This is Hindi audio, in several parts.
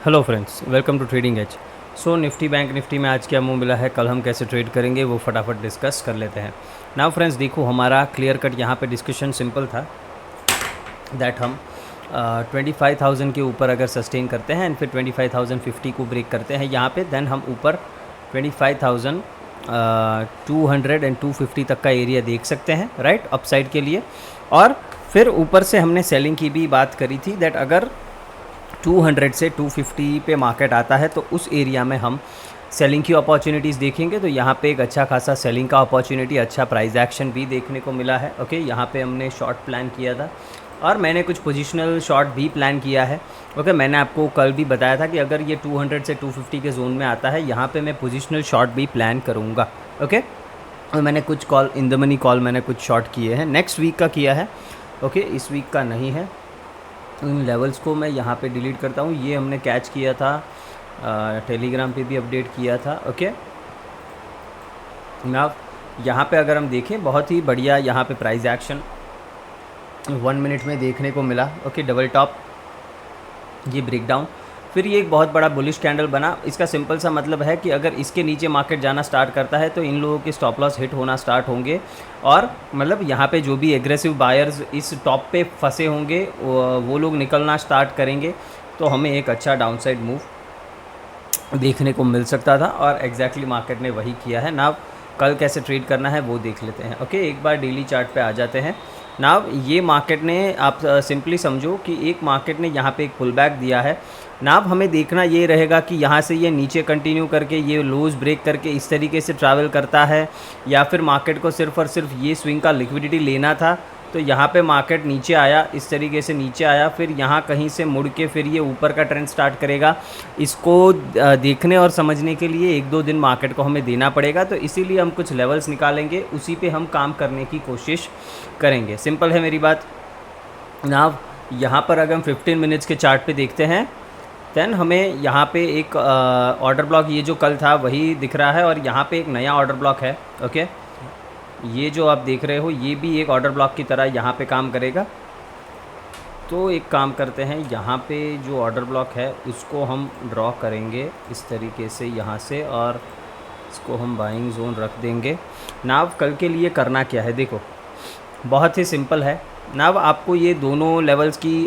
Hello friends, welcome to trading edge. So Nifty bank Nifty में आज क्या मुंह मिला है, कल हम कैसे ट्रेड करेंगे वो फटाफट डिस्कस कर लेते हैं। नाउ फ्रेंड्स, देखो हमारा क्लियर कट यहाँ पे डिस्कशन सिंपल था दैट हम 25,000 के ऊपर अगर सस्टेन करते हैं एंड फिर 25,050 को ब्रेक करते हैं यहाँ पे, देन हम ऊपर 25,200 एंड 250 तक का एरिया देख सकते हैं, राइट, अपसाइड के लिए। और फिर ऊपर से हमने सेलिंग की भी बात करी थी दैट अगर 200 से 250 पे मार्केट आता है तो उस एरिया में हम सेलिंग की अपॉर्चुनिटीज़ देखेंगे। तो यहाँ पे एक अच्छा खासा सेलिंग का अपॉर्चुनिटी, अच्छा प्राइस एक्शन भी देखने को मिला है। ओके, यहाँ पे हमने शॉर्ट प्लान किया था और मैंने कुछ पोजिशनल शॉर्ट भी प्लान किया है। ओके, मैंने आपको कल भी बताया था कि अगर ये 200 से 250 के जोन में आता है यहाँ पे मैं पोजिशनल शॉर्ट भी प्लान करूँगा। ओके, और मैंने कुछ call in the money call मैंने कुछ शॉर्ट किए हैं, नेक्स्ट वीक का किया है। ओके, इस वीक का नहीं है। इन लेवल्स को मैं यहाँ पे डिलीट करता हूँ। ये हमने कैच किया था, टेलीग्राम पे भी अपडेट किया था। ओके, ना यहाँ पे अगर हम देखें बहुत ही बढ़िया यहाँ पे प्राइस एक्शन 1 मिनट में देखने को मिला। ओके, डबल टॉप, ये ब्रेकडाउन, फिर ये एक बहुत बड़ा बुलिश कैंडल बना। इसका सिंपल सा मतलब है कि अगर इसके नीचे मार्केट जाना स्टार्ट करता है तो इन लोगों के स्टॉप लॉस हिट होना स्टार्ट होंगे और मतलब यहाँ पे जो भी एग्रेसिव बायर्स इस टॉप पे फंसे होंगे वो लोग निकलना स्टार्ट करेंगे। तो हमें एक अच्छा डाउनसाइड मूव देखने को मिल सकता था और एग्जैक्टली मार्केट ने वही किया है। नाव कल कैसे ट्रेड करना है वो देख लेते हैं। ओके, एक बार डेली चार्ट पे आ जाते हैं। नाव ये मार्केट ने, आप सिंपली समझो कि एक मार्केट ने यहाँ पे एक पुल बैक दिया है। नाव हमें देखना ये रहेगा कि यहाँ से ये नीचे कंटिन्यू करके ये लोज ब्रेक करके इस तरीके से ट्रैवल करता है या फिर मार्केट को सिर्फ और सिर्फ ये स्विंग का लिक्विडिटी लेना था। तो यहाँ पे मार्केट नीचे आया, इस तरीके से नीचे आया, फिर यहाँ कहीं से मुड़ के फिर ये ऊपर का ट्रेंड स्टार्ट करेगा। इसको देखने और समझने के लिए 1-2 दिन मार्केट को हमें देना पड़ेगा। तो इसीलिए हम कुछ लेवल्स निकालेंगे, उसी पे हम काम करने की कोशिश करेंगे। सिंपल है मेरी बात। नाव यहाँ पर अगर हम 15 मिनट्स के चार्ट पे देखते हैं देन हमें यहाँ पे एक ऑर्डर ब्लॉक, ये जो कल था वही दिख रहा है और यहाँ पे एक नया ऑर्डर ब्लॉक है। ओके, ये जो आप देख रहे हो ये भी एक ऑर्डर ब्लॉक की तरह यहाँ पे काम करेगा। तो एक काम करते हैं, यहाँ पे जो ऑर्डर ब्लॉक है उसको हम ड्रॉ करेंगे इस तरीके से यहाँ से और इसको हम बाइंग जोन रख देंगे। नाव कल के लिए करना क्या है, देखो बहुत ही सिंपल है। नाव आपको ये दोनों लेवल्स की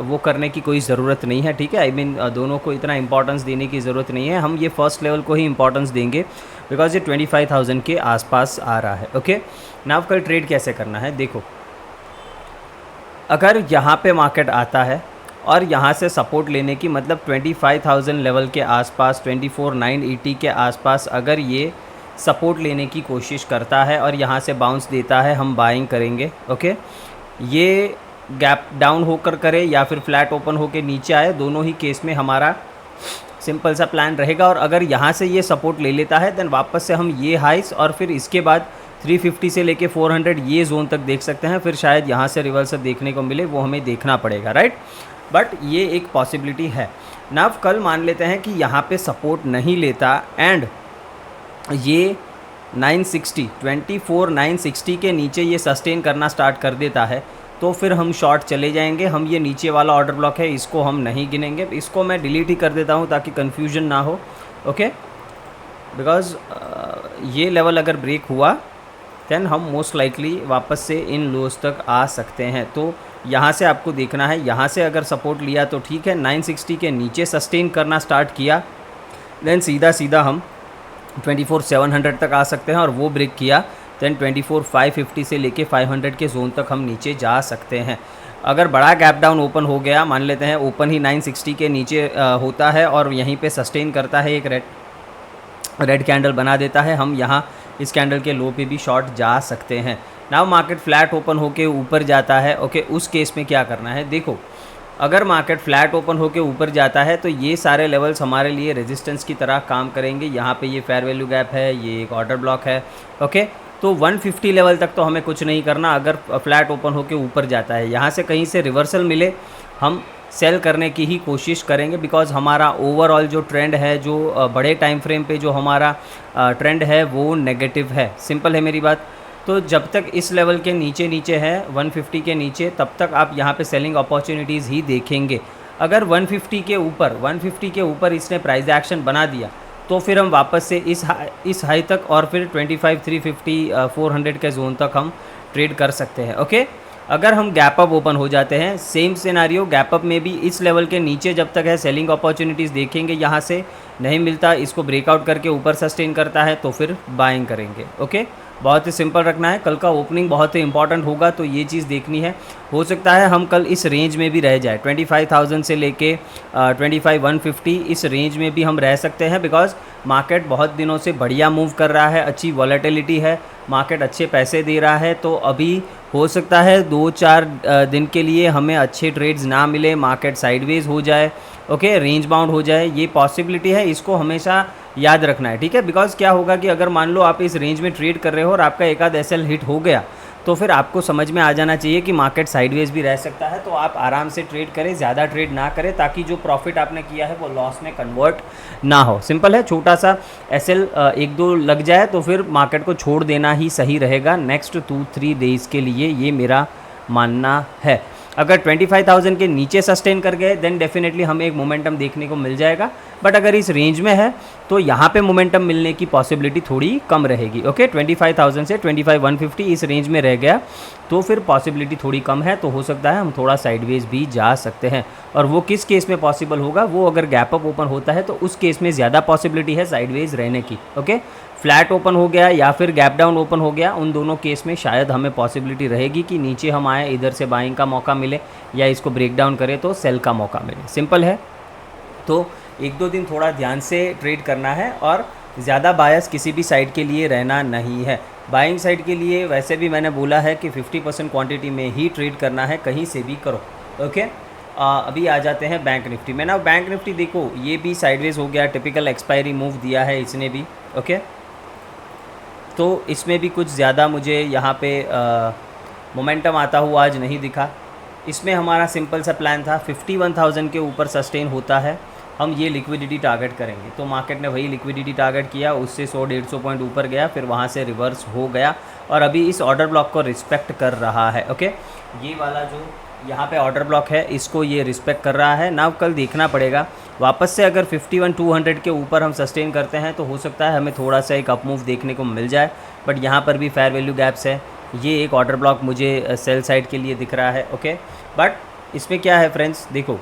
वो करने की कोई ज़रूरत नहीं है, ठीक है। आई मीन दोनों को इतना इंपॉर्टेंस देने की ज़रूरत नहीं है। हम ये फर्स्ट लेवल को ही इंपॉर्टेंस देंगे बिकॉज ये 25,000 के आसपास आ रहा है। ओके, नाव कल ट्रेड कैसे करना है, देखो अगर यहाँ पे मार्केट आता है और यहाँ से सपोर्ट लेने की मतलब 25,000 लेवल के आसपास 24,980 के आसपास अगर ये सपोर्ट लेने की कोशिश करता है और यहाँ से बाउंस देता है, हम बाइंग करेंगे। ओके, ये गैप डाउन होकर करे या फिर फ्लैट ओपन होकर नीचे आए, दोनों ही केस में हमारा सिंपल सा प्लान रहेगा। और अगर यहाँ से ये सपोर्ट ले लेता है देन वापस से हम ये हाइस और फिर इसके बाद 350 से लेके 400 ये जोन तक देख सकते हैं। फिर शायद यहाँ से रिवर्सल देखने को मिले, वो हमें देखना पड़ेगा, राइट। बट ये एक पॉसिबिलिटी है। नाव कल मान लेते हैं कि यहाँ पे सपोर्ट नहीं लेता एंड ये 24,960 के नीचे ये सस्टेन करना स्टार्ट कर देता है तो फिर हम शॉर्ट चले जाएंगे। हम ये नीचे वाला ऑर्डर ब्लॉक है इसको हम नहीं गिनेंगे, इसको मैं डिलीट ही कर देता हूँ ताकि कन्फ्यूजन ना हो। ओके, बिकॉज ये लेवल अगर ब्रेक हुआ देन हम मोस्ट लाइकली वापस से इन लोज तक आ सकते हैं। तो यहाँ से आपको देखना है, यहाँ से अगर सपोर्ट लिया तो ठीक है, 960 के नीचे सस्टेन करना स्टार्ट किया देन सीधा सीधा हम 24,700 तक आ सकते हैं और वो ब्रेक किया देन 24,550 से लेके 500 के जोन तक हम नीचे जा सकते हैं। अगर बड़ा गैप डाउन ओपन हो गया, मान लेते हैं ओपन ही 960 के नीचे होता है और यहीं पे सस्टेन करता है, एक रेड कैंडल बना देता है, हम यहाँ इस कैंडल के लो पे भी शॉर्ट जा सकते हैं। नाउ मार्केट फ्लैट ओपन होके ऊपर जाता है। ओके, उस केस में क्या करना है, देखो अगर मार्केट फ्लैट ओपन होके ऊपर जाता है तो ये सारे लेवल्स हमारे लिए रेजिस्टेंस की तरह काम करेंगे। यहाँ पे ये फेयर वैल्यू गैप है, ये एक ऑर्डर ब्लॉक है। ओके, तो 150 लेवल तक तो हमें कुछ नहीं करना। अगर फ्लैट ओपन होके ऊपर जाता है, यहाँ से कहीं से रिवर्सल मिले, हम सेल करने की ही कोशिश करेंगे बिकॉज हमारा ओवरऑल जो ट्रेंड है, जो बड़े टाइम फ्रेम पे जो हमारा ट्रेंड है वो नेगेटिव है। सिंपल है मेरी बात। तो जब तक इस लेवल के नीचे है 150 के नीचे, तब तक आप यहाँ पे सेलिंग अपॉर्चुनिटीज़ ही देखेंगे। अगर 150 के ऊपर इसने प्राइस एक्शन बना दिया तो फिर हम वापस से इस हाई तक और फिर 25, 350, 400 के जोन तक हम ट्रेड कर सकते हैं। ओके, अगर हम गैप अप ओपन हो जाते हैं, सेम सिनारियो, गैप अप में भी इस लेवल के नीचे जब तक है सेलिंग अपॉर्चुनिटीज़ देखेंगे, यहाँ से नहीं मिलता, इसको ब्रेकआउट करके ऊपर सस्टेन करता है तो फिर बाइंग करेंगे। ओके, बहुत ही सिंपल रखना है, कल का ओपनिंग बहुत ही इंपॉर्टेंट होगा तो ये चीज़ देखनी है। हो सकता है हम कल इस रेंज में भी रह जाए, 25,000 से लेके 25,150 इस रेंज में भी हम रह सकते हैं, बिकॉज मार्केट बहुत दिनों से बढ़िया मूव कर रहा है, अच्छी वॉलेटिलिटी है, मार्केट अच्छे पैसे दे रहा है। तो अभी हो सकता है 2-4 दिन के लिए हमें अच्छे ट्रेड्स ना मिले, मार्केट साइडवेज हो जाए, ओके, रेंज बाउंड हो जाए, ये पॉसिबिलिटी है, इसको हमेशा याद रखना है, ठीक है। बिकॉज क्या होगा कि अगर मान लो आप इस रेंज में ट्रेड कर रहे हो और आपका एक आध एसएल हिट हो गया तो फिर आपको समझ में आ जाना चाहिए कि मार्केट साइडवेज भी रह सकता है, तो आप आराम से ट्रेड करें, ज़्यादा ट्रेड ना करें, ताकि जो प्रॉफिट आपने किया है वो लॉस में कन्वर्ट ना हो। सिंपल है, छोटा सा एसएल 1-2 लग जाए तो फिर मार्केट को छोड़ देना ही सही रहेगा नेक्स्ट 2-3 डेज़ के लिए, ये मेरा मानना है। अगर 25,000 के नीचे सस्टेन कर गए देन डेफिनेटली हमें एक मोमेंटम देखने को मिल जाएगा, बट अगर इस रेंज में है तो यहाँ पे मोमेंटम मिलने की पॉसिबिलिटी थोड़ी कम रहेगी। ओके, 25,000 से 25,150 इस रेंज में रह गया तो फिर पॉसिबिलिटी थोड़ी कम है, तो हो सकता है हम थोड़ा साइडवेज भी जा सकते हैं। और वो किस केस में पॉसिबल होगा, वो अगर गैप अप ओपन होता है तो उस केस में ज़्यादा पॉसिबिलिटी है साइडवेज रहने की। ओके, फ्लैट ओपन हो गया या फिर गैप डाउन ओपन हो गया, उन दोनों केस में शायद हमें पॉसिबिलिटी रहेगी कि नीचे हम आए, इधर से बाइंग का मौका मिले, या इसको ब्रेक डाउन करें तो सेल का मौका मिले। सिंपल है, तो 1-2 दिन थोड़ा ध्यान से ट्रेड करना है और ज़्यादा बायस किसी भी साइड के लिए रहना नहीं है। बाइंग साइड के लिए वैसे भी मैंने बोला है कि 50% क्वांटिटी में ही ट्रेड करना है, कहीं से भी करो। ओके, अभी आ जाते हैं बैंक निफ्टी में ना। बैंक निफ्टी देखो, ये भी साइडवेज हो गया, टिपिकल एक्सपायरी मूव दिया है इसने भी। ओके, तो इसमें भी कुछ ज़्यादा मुझे यहाँ पे मोमेंटम आता हुआ आज नहीं दिखा। इसमें हमारा सिंपल सा प्लान था, 51,000 के ऊपर सस्टेन होता है हम ये लिक्विडिटी टारगेट करेंगे, तो मार्केट ने वही लिक्विडिटी टारगेट किया, उससे 100-150 पॉइंट ऊपर गया, फिर वहाँ से रिवर्स हो गया और अभी इस ऑर्डर ब्लॉक को रिस्पेक्ट कर रहा है। ओके, ये वाला जो यहाँ पे ऑर्डर ब्लॉक है इसको ये रिस्पेक्ट कर रहा है ना। कल देखना पड़ेगा वापस से, अगर 51,200 के ऊपर हम सस्टेन करते हैं तो हो सकता है हमें थोड़ा सा एक अप मूव देखने को मिल जाए, बट यहाँ पर भी फेयर वैल्यू गैप्स है। ये एक ऑर्डर ब्लॉक मुझे सेल साइड के लिए दिख रहा है। ओके, बट इसमें क्या है फ्रेंड्स, देखो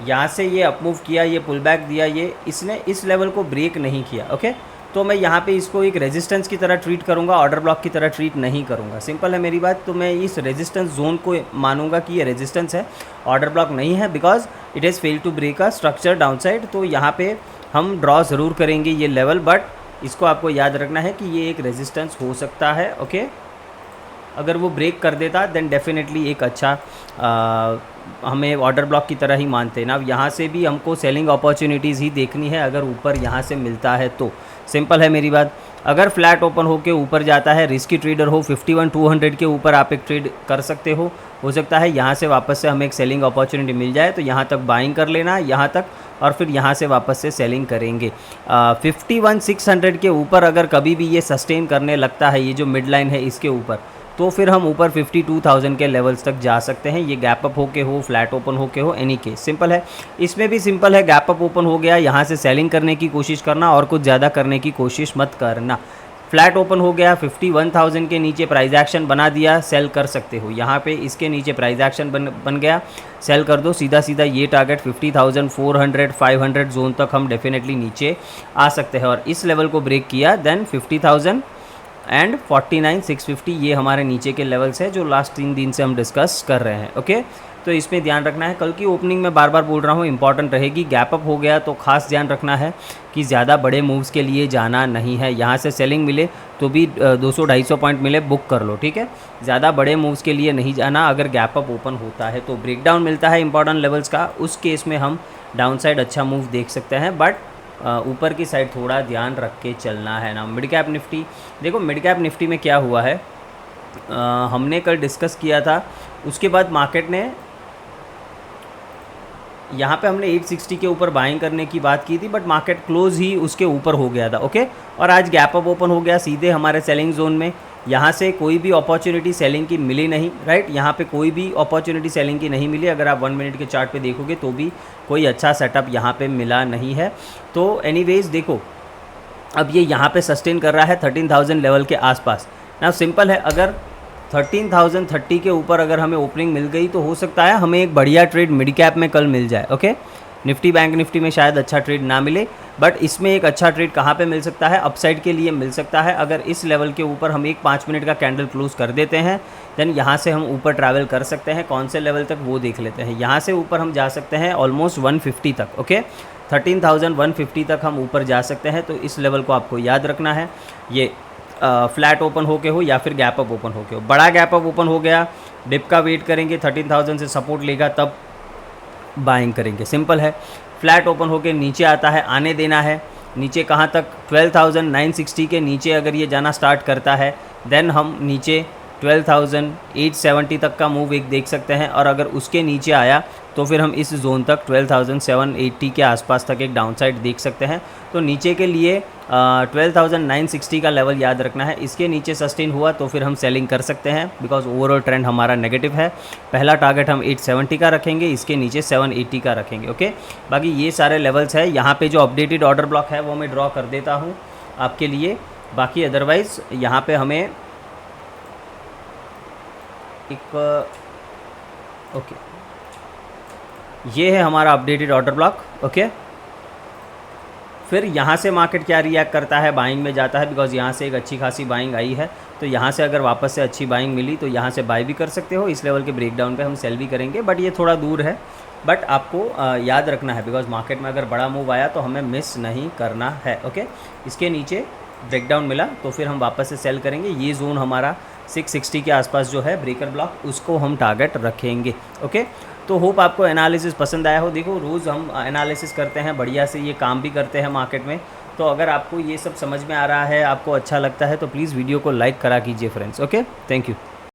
यहाँ से ये अप मूव किया, ये पुल बैक दिया, ये इसने इस लेवल को ब्रेक नहीं किया। ओके, तो मैं यहाँ पे इसको एक रेजिस्टेंस की तरह ट्रीट करूँगा, ऑर्डर ब्लॉक की तरह ट्रीट नहीं करूँगा। सिंपल है मेरी बात, तो मैं इस रेजिस्टेंस जोन को मानूंगा कि ये रेजिस्टेंस है, ऑर्डर ब्लॉक नहीं है, because it has fail to break a structure downside. तो यहाँ पे हम ड्रॉ ज़रूर करेंगे ये लेवल, बट इसको आपको याद रखना है कि ये एक रेजिस्टेंस हो सकता है। ओके, अगर वो ब्रेक कर देता देन डेफिनेटली एक अच्छा हमें ऑर्डर ब्लॉक की तरह ही मानते हैं ना। यहाँ से भी हमको सेलिंग अपॉर्चुनिटीज़ ही देखनी है, अगर ऊपर यहाँ से मिलता है तो। सिंपल है मेरी बात, अगर फ्लैट ओपन होके ऊपर जाता है, रिस्की ट्रेडर हो, 51,200 के ऊपर आप एक ट्रेड कर सकते हो सकता है यहाँ से वापस से हमें एक सेलिंग अपॉर्चुनिटी मिल जाए तो यहाँ तक बाइंग कर लेना, यहाँ तक, और फिर यहाँ से वापस से सेलिंग करेंगे। 51,600 के ऊपर अगर कभी भी ये सस्टेन करने लगता है, ये जो मिड लाइन है इसके ऊपर, तो फिर हम ऊपर 52,000 के लेवल्स तक जा सकते हैं। ये गैप अप होके हो, फ्लैट ओपन होके हो, एनी केस सिंपल है। इसमें भी सिंपल है, गैप अप ओपन हो गया, यहाँ से सेलिंग करने की कोशिश करना और कुछ ज़्यादा करने की कोशिश मत करना। फ्लैट ओपन हो गया, 51,000 के नीचे प्राइस एक्शन बना दिया, सेल कर सकते हो। यहाँ पे इसके नीचे प्राइस एक्शन बन गया, सेल कर दो सीधा सीधा। ये टारगेट 50,400 500 जोन तक हम डेफिनेटली नीचे आ सकते हैं, और इस लेवल को ब्रेक किया देन 50,000 एंड 49,650 ये हमारे नीचे के लेवल्स है जो लास्ट 3 दिन से हम डिस्कस कर रहे हैं। ओके, तो इसमें ध्यान रखना है। कल की ओपनिंग में बार बार बोल रहा हूँ इंपॉर्टेंट रहेगी। गैप अप हो गया तो खास ध्यान रखना है कि ज़्यादा बड़े मूव्स के लिए जाना नहीं है। यहाँ से सेलिंग मिले तो भी 200-250 पॉइंट मिले बुक कर लो, ठीक है। ज़्यादा बड़े मूव्स के लिए नहीं जाना। अगर गैप अप ओपन होता है तो ब्रेकडाउन मिलता है इंपॉर्टेंट लेवल्स का, उस केस में हम डाउन साइड अच्छा मूव देख सकते हैं, बट ऊपर की साइड थोड़ा ध्यान रख के चलना है ना। मिड कैप निफ्टी देखो, मिड कैप निफ्टी में क्या हुआ है, हमने कल डिस्कस किया था, उसके बाद मार्केट ने यहाँ पे हमने 860 के ऊपर बाइंग करने की बात की थी, बट मार्केट क्लोज ही उसके ऊपर हो गया था। ओके, और आज गैप अप ओपन हो गया सीधे हमारे सेलिंग जोन में। यहाँ से कोई भी अपॉर्चुनिटी सेलिंग की मिली नहीं, राइट। यहाँ पे कोई भी अपॉर्चुनिटी सेलिंग की नहीं मिली। अगर आप 1 मिनट के चार्ट पे देखोगे तो भी कोई अच्छा सेटअप यहाँ पे मिला नहीं है। तो एनीवेज देखो, अब ये यहाँ पे सस्टेन कर रहा है 13,000 लेवल के आसपास। ना सिंपल है, अगर 13,030 के ऊपर अगर हमें ओपनिंग मिल गई तो हो सकता है हमें एक बढ़िया ट्रेड मिड कैप में कल मिल जाए। ओके, निफ्टी बैंक निफ्टी में शायद अच्छा ट्रेड ना मिले, बट इसमें एक अच्छा ट्रेड कहाँ पे मिल सकता है, अपसाइड के लिए मिल सकता है। अगर इस लेवल के ऊपर हम एक 5 मिनट का कैंडल क्लोज कर देते हैं, देन यहाँ से हम ऊपर ट्रैवल कर सकते हैं। कौन से लेवल तक वो देख लेते हैं। यहाँ से ऊपर हम जा सकते हैं ऑलमोस्ट 150 तक। ओके, 13,150 तक हम ऊपर जा सकते हैं। तो इस लेवल को आपको याद रखना है। ये फ्लैट ओपन होके हो या फिर गैप अप ओपन होके हो। बड़ा गैप अप ओपन हो गया, डिप का वेट करेंगे, 13,000 से सपोर्ट लेगा तब बाइंग करेंगे। सिंपल है। फ्लैट ओपन होके नीचे आता है, आने देना है। नीचे कहाँ तक, 12,960 के नीचे अगर ये जाना स्टार्ट करता है, देन हम नीचे 12,870 तक का मूव एक देख सकते हैं। और अगर उसके नीचे आया तो फिर हम इस जोन तक 12,780 के आसपास तक एक डाउनसाइड देख सकते हैं। तो नीचे के लिए 12,960 का लेवल याद रखना है। इसके नीचे सस्टेन हुआ तो फिर हम सेलिंग कर सकते हैं, बिकॉज ओवरऑल ट्रेंड हमारा नेगेटिव है। पहला टारगेट हम 870 का रखेंगे, इसके नीचे 780 का रखेंगे। ओके, बाकी ये सारे लेवल्स है। यहाँ पे जो अपडेटेड ऑर्डर ब्लॉक है वो मैं ड्रॉ कर देता हूँ आपके लिए। बाकी अदरवाइज़ यहाँ पे हमें एक ओके, ये है हमारा अपडेटेड ऑर्डर ब्लॉक। ओके, फिर यहाँ से मार्केट क्या रिएक्ट करता है, बाइंग में जाता है, बिकॉज यहाँ से एक अच्छी खासी बाइंग आई है। तो यहाँ से अगर वापस से अच्छी बाइंग मिली तो यहाँ से बाय भी कर सकते हो। इस लेवल के ब्रेकडाउन पे हम सेल भी करेंगे, बट ये थोड़ा दूर है। बट आपको याद रखना है, बिकॉज मार्केट में अगर बड़ा मूव आया तो हमें मिस नहीं करना है। ओके, इसके नीचे ब्रेकडाउन मिला तो फिर हम वापस से सेल करेंगे। ये जोन हमारा 660 के आसपास जो है ब्रेकर ब्लॉक, उसको हम टारगेट रखेंगे। ओके, तो होप आपको एनालिसिस पसंद आया हो। देखो, रोज़ हम एनालिसिस करते हैं, बढ़िया से ये काम भी करते हैं मार्केट में। तो अगर आपको ये सब समझ में आ रहा है, आपको अच्छा लगता है, तो प्लीज़ वीडियो को लाइक करा कीजिए फ्रेंड्स। Okay, thank you.